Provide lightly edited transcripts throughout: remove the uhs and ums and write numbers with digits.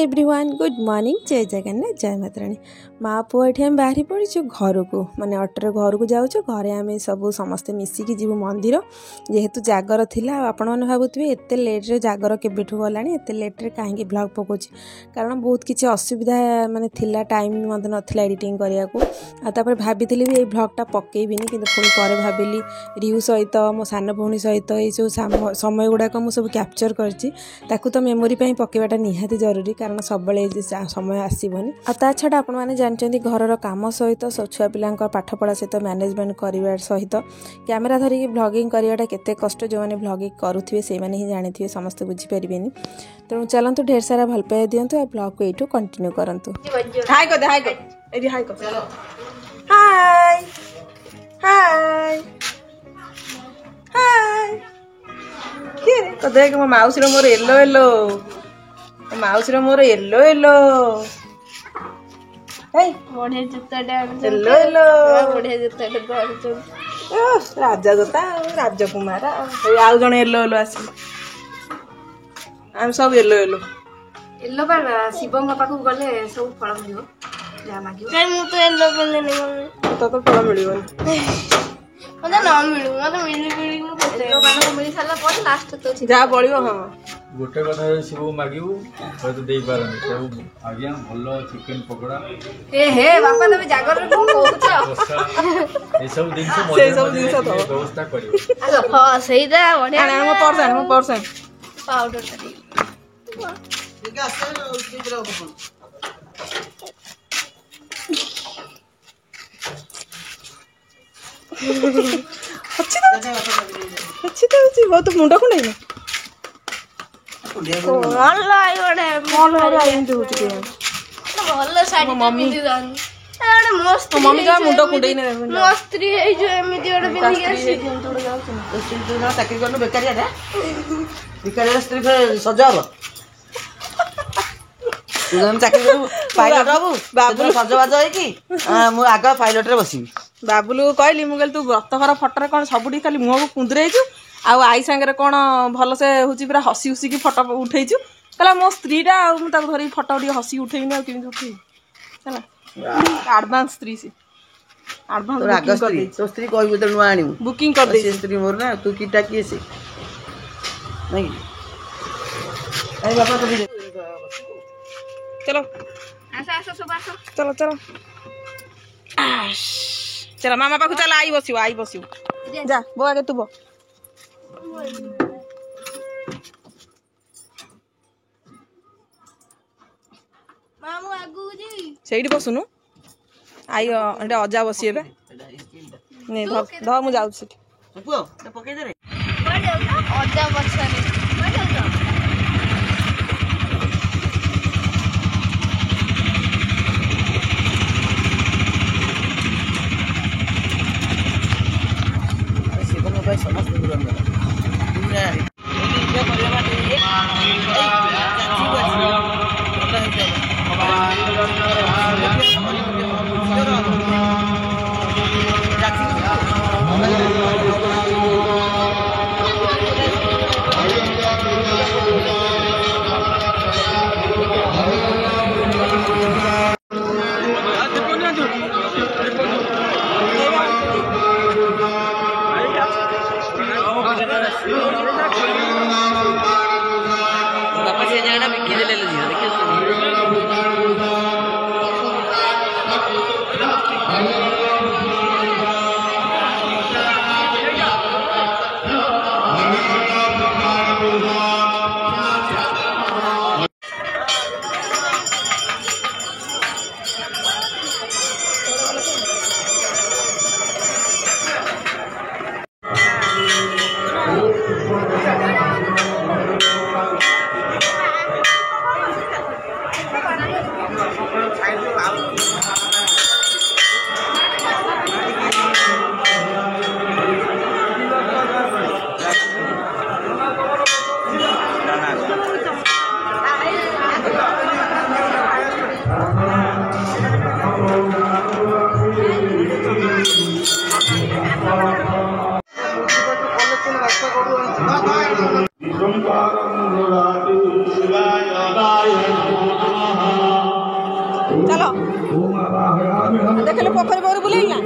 Everyone good morning जय जगन्नाथ जय माताराणी माँ पुआ ये आम बाहरी पड़ू घर को माने अटोरे घर को जाऊँ घरे आम सब समस्ते मिसिकी जीव मंदिर जेहेतु जागर थिला आपण मैंने भावुवे एत लेट्रे जागर केबेठू गलानी एत लेट्रे कहीं ब्लॉग पकाउची कारण बहुत किसी असुविधा माने थिला टाइम मत नाला एडिटिंग करने को भाभी भी ब्लॉगटा पकेबिनी कि पुणी भाविली रियू सहित मो सान भौणी सहित ये जो समय गुड़ाक मुझे सब कैप्चर करती तो मेमोरी पकेबाटा निहाती जरूरी कारण सब समय आसबनी आ छड़ा आपण मैंने जानते घर काम सहित छुआ पिला पाठ पढ़ा सहित मैनेजमेंट करने सहित कैमेरा धरिकी ब्लॉगिंग करवाटा केते कष्ट जो मैंने ब्लॉगिंग करुवे से ही जानी समस्त बुझीपारे तेणु चलतु ढेर सारा भल पाई दिंतु आ ब्लॉग को यू कंटिन्यू करंतु। हाय कर दे हाय कर एडी हाय कर हाय हाय हाय के तो देख मो माउसी रो मोर येलो येलो माउसी रो मोर येलो येलो हे बढे जुत्ताटा येलो येलो बढे जुत्ताटा तो राजा जोता राजकुमार आउ जण येलो येलो आसी हम सब येलो येलो येलो पर शिवंग पाखु गले सब फल मिलो जा मागियो काय मु तो येलो बोलने नहीं तो फल मिलिबन मते ना मिलु मते मिली मु पते येलो बानो मिली साला पर लास्ट तो जा बळियो हां गोटे कथा शिव मागिबू तो देई पारनी सब आज्ञा भलो चिकन पकोड़ा हे बापा तबे जागर रे कहूछ ए सब दिन तो व्यवस्था करियो आलो हां सहीदा बढ़िया आने मो पर्सन पाउडर टा ठीक है उसी तरह अपन अच्छी तो बहुत मुंडा कुंडे कौन लाई ओडे कौन हो एंड होती के भलो साडी पिंदी दान एडे मस्त मम्मी का मुंडा कुंडे ने मस्त री है जो एमिति ओडे पिंदी आसी स्त्री ना चाकरी करनो बेकारिया रे बेकारिया स्त्री फिर सजाव तू हम चाकरी करू पाइलट बाबू बाबू सजबाज है कि मु आगा पाइलट रे बसी बाबुलू कहली मु कहली तू व्रतघर फटरे कौन सबुठी खाली मुह को कुंदरेइछु आउ आई सांगे कौन भल से हूँ पूरा हसी हुसी की फटो उठेचु कहला मो स्त्रीटा धरी फटो टे हसी उठेबी ना केमी उठे एडवांस स्त्री से एडवांस तो स्त्री कहबो त नुआ आनी बुकिंग कर दे स्त्री मोर ना तू कीटा किए से नहीं आई बाबा तो चलो आसा आसा सब आसा चलो चलो चलो मामा पाखु चल आई बसियो जा बो आगे तू बो मामू आगु जी सेठी बसुनु आई एटा अजा बसी एबे नै ध मु जाउ सेठी पुओ त पके दे रे अजा बछरे समस्त पूरा Om देखले पोखरी पर बुलेइला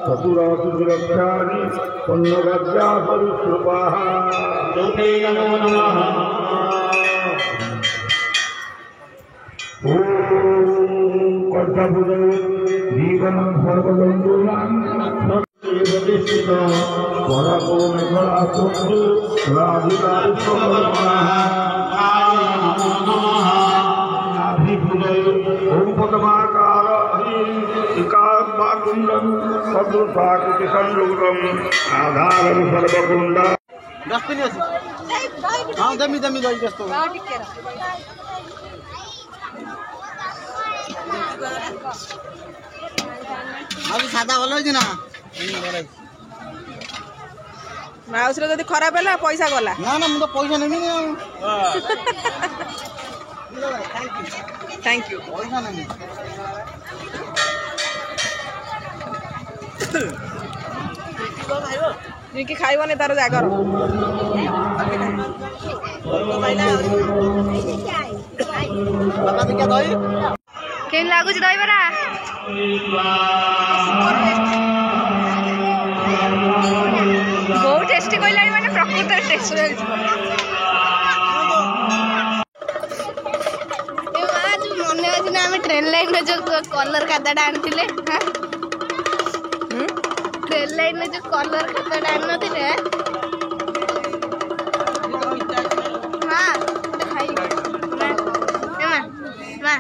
चतुरासुरक्षाणि पुण्यगद्यासरुश्रुपाः लोके नमो नमः ॐ कर्तभुजौ जीवनं सर्वजन्तूनां प्रतिष्ठितो वरको मेघलासुन्दु राधिकारिष्वकर्मणः ओम पद्माकार एकात्माकुंडम सदृशाकृति संयुक्तम आधारम सर्वकुंड डस्टबिन अछि हां जमी जमी गई जस्तो अभी सादा भलो अछि ना माउस रे जदी खराब होला पैसा गला ना ना मु तो पैसा नेमी ना थैंक यू पैसा नेमी कि खाइबने तार जागर बाबा से क्या दई केन लागुच दई बरा बहुत टेस्टी कोइला माने प्रकृत टेस्ट ए आज मने अछि ना हम ट्रेन लाइन में जो कलर खाताटा आनथिले हां ट्रेन लाइन में जो कलर खाताटा आन नथिले हां तो खाई मां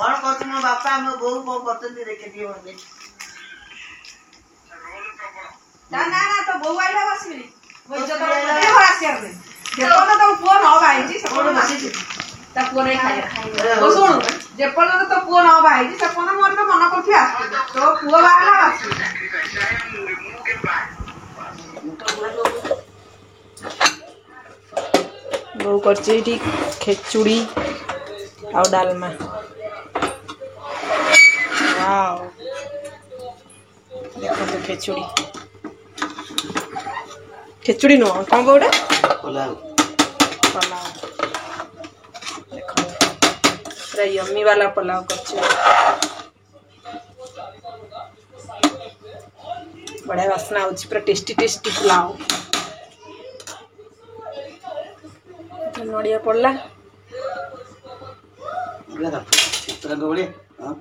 और कहते मो बापा हम बोल को करते देखे दियो बंदे ना ना ना तो बौ आइला बसबी वो इज्जत रे हो आसियार दे जेपन तो पुओ न बाईजी सपन बसी ता पुओ नै खाया ओ सुन जेपन तो पुओ न बाईजी सपन मोर तो मन करथि आसी तो पुओ बाला आसी बौ करछि ठीक खेचुड़ी और डालमा वाओ देखो तो खेचुड़ी खेचुड़ी नो कौन बोड़ा पुलाव पुलाव देखो पूरा यम्मी वाला पुलाव करछे बड़ा वासना होची पूरा टेस्टी टेस्टी पुलाव नड़िया पड़ला चित्र गोली हां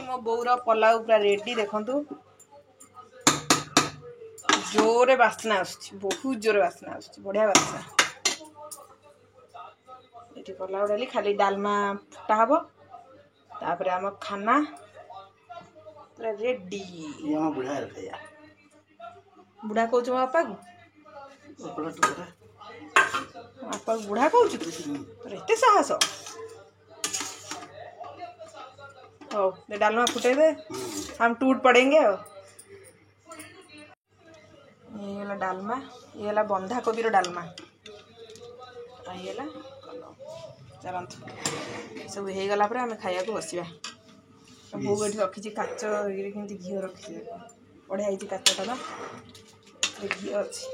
मो बोर पलाउ पूरा रेडी देखंतु जोरे बास्ना आसुची बहुत जोरे बास्ना आसुची बढ़िया बास्ना ये पलाउ डाली खाली डालमा फुटा हम तापर आम खाना पूरा रेडी बुढ़ा खाया बुढ़ा कहूँ मो बापा को बापा बुढ़ा कहूँ तू तोर एत साहस हो डालमा फुटे दे हम टूट पड़ेंगे ये वाला डालमा ये वाला बंधा कोबी रो डालमा ये वाला चलत सब हो गला आम खाया को बसवा बो ये रखी काच केमती घी रखी बढ़िया काचटा ना घी अच्छी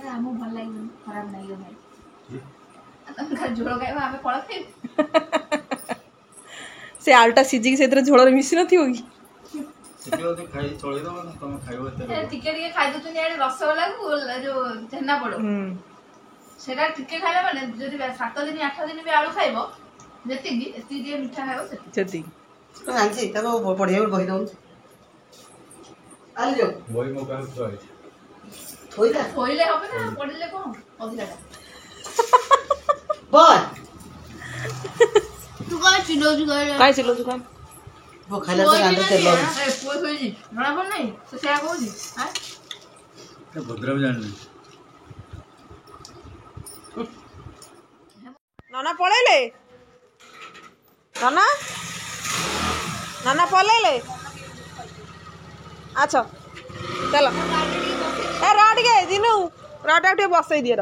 आम भल लगे खराब नहीं झोल खाइबा आम फल से आलुटा सिझिकी से झोल मिसी न थी टिके खाई दे रसगोल्ला को जो छेना पड़ से टिके खाइला माने जदि 7 दिन 8 दिन भी आलू खाइबो जति मीठा खाइबो जति जानछि तको पढ़िया बहि दउन आल जो बहि मो का थोइ थोइले होबे ना पढ़िले कोन अधिकाटा बस तू का चिलो जुगाड़ काय चिलो दुकान वो खाइला तो आंदर तेल ए पोई होई जी बड़ा बन नहीं से क्या कहू जी हां तो भद्रम जाननी नाना पळेले नाना नाना पळेले अच्छा चलो ए राड के दिनु राड आटे बसई दिए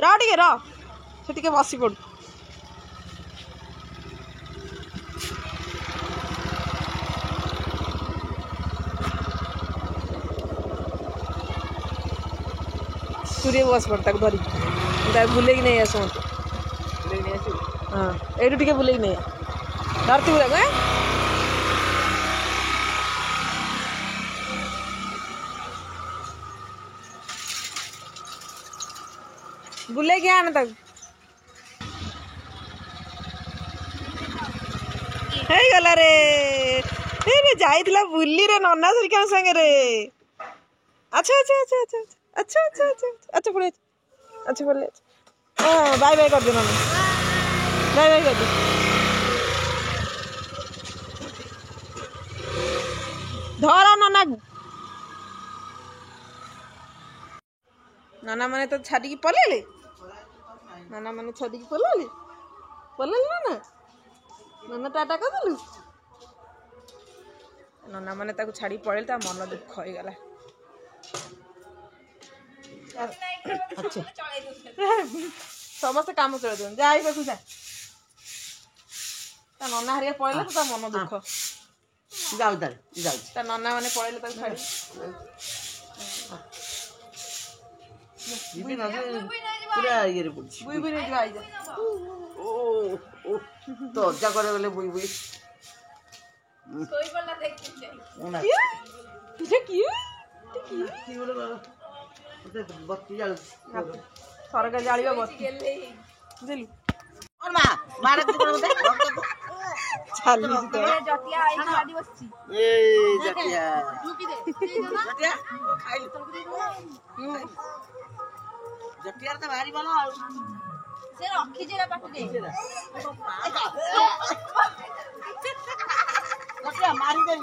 राड के रा से टिके बसी पड़ सूर्य बस पड़ता धरी बुले नहीं आस हाँ ये टे बुले नहीं धरती बुला बुले के आने तक गला रे जाइला बुली रे नन्ना सरिका संगे रे अच्छा अच्छा अच्छा अच्छा अच्छा अच्छा अच्छा अच्छा पड़े अच्छा पड़े हाँ बाय बाय कर दे नन्ना बाय बाय कर दे धरा नन्ना नाना मैंने तो छाड़ी की पलेले नाना मैंने छाड़ी की पलेले ना नाना टाटा कर देलु नाना मैंने ताको छाड़ी पड़े ता मन दुख हो गला अच्छा समस्त काम चले दे जाई पाखु जा ता नाना हरिया पड़े तो ता मन दुख जाऊ ता नाना मैंने पड़े ताको छाड़ी पूरा ये रे बुझ बुई बुई नहीं आई जा ओ तो जा करे बोले बुई बुई कोई बोला देख ओना ये की बोले बाबा बत्ती जाल सरका जालिबा बत्ती दिलु और मारे तो बोलते चाली तो जटिया आई गाड़ी बसची ए जटिया जटिया खाई जटिया तो भारी वाला से रखी जेरा पाटू दे जटिया मारी दे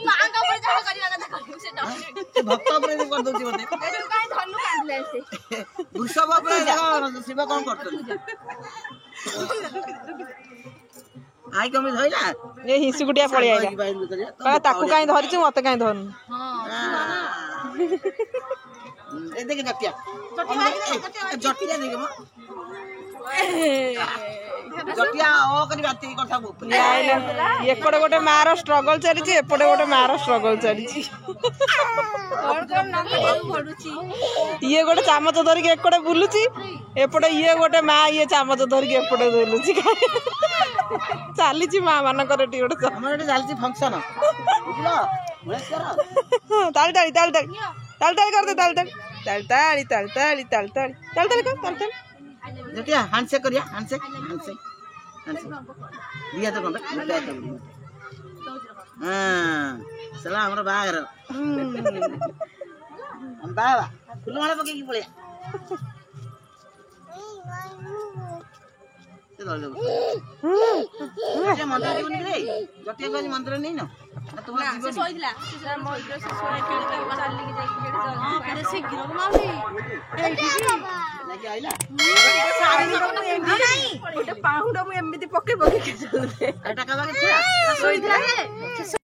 मां का पर जा करिया का देखो से डॉक्टर भक्त पर कर दोची मते तू काहे धन्नु कांदले से वृषभ पर देखो शिव कौन करत आई कमी धइला ये हिंसु गुटिया पड़ी आइगा कहा ताकू काई धरि छु मते काई धरन हां ए देख जटिया जटिया देख म जटिया ओ करी बाती कथा बोल एपटे गोटे मार स्ट्रगल चली एपटे गोटे मार स्ट्रगल चली ये गोटे चामच धरिक एकड़े बुलुची एपटे ये गोटे माँ ये चामच धरिक एपटे बुलुची चली माँ मानकर गोटे हमर चलती फंक्शन बुझलो ताली ताली ताली ताली ताली ताली कर दे ताली ताली ताली ताली ताली ताली ताली ताली ताली कर ताली ताली देखिए हैंडशेक करिए हैंडशेक हैंडशेक हैंडशेक दिया तो कौन हां चला हमरा बाहर हम बाबा फुलमाला पके की पड़े मंदिर जीवन रे जटिया को मंदिर नहीं ना तो जीवन सोइला सर मंदिर से सोए खेले चली के जाई खेले चल हां करे से गिरो मामी लेके आइला नहीं गोटे पाहुंड मु एमिति पके पके चलते एटा का बागे छा सोइला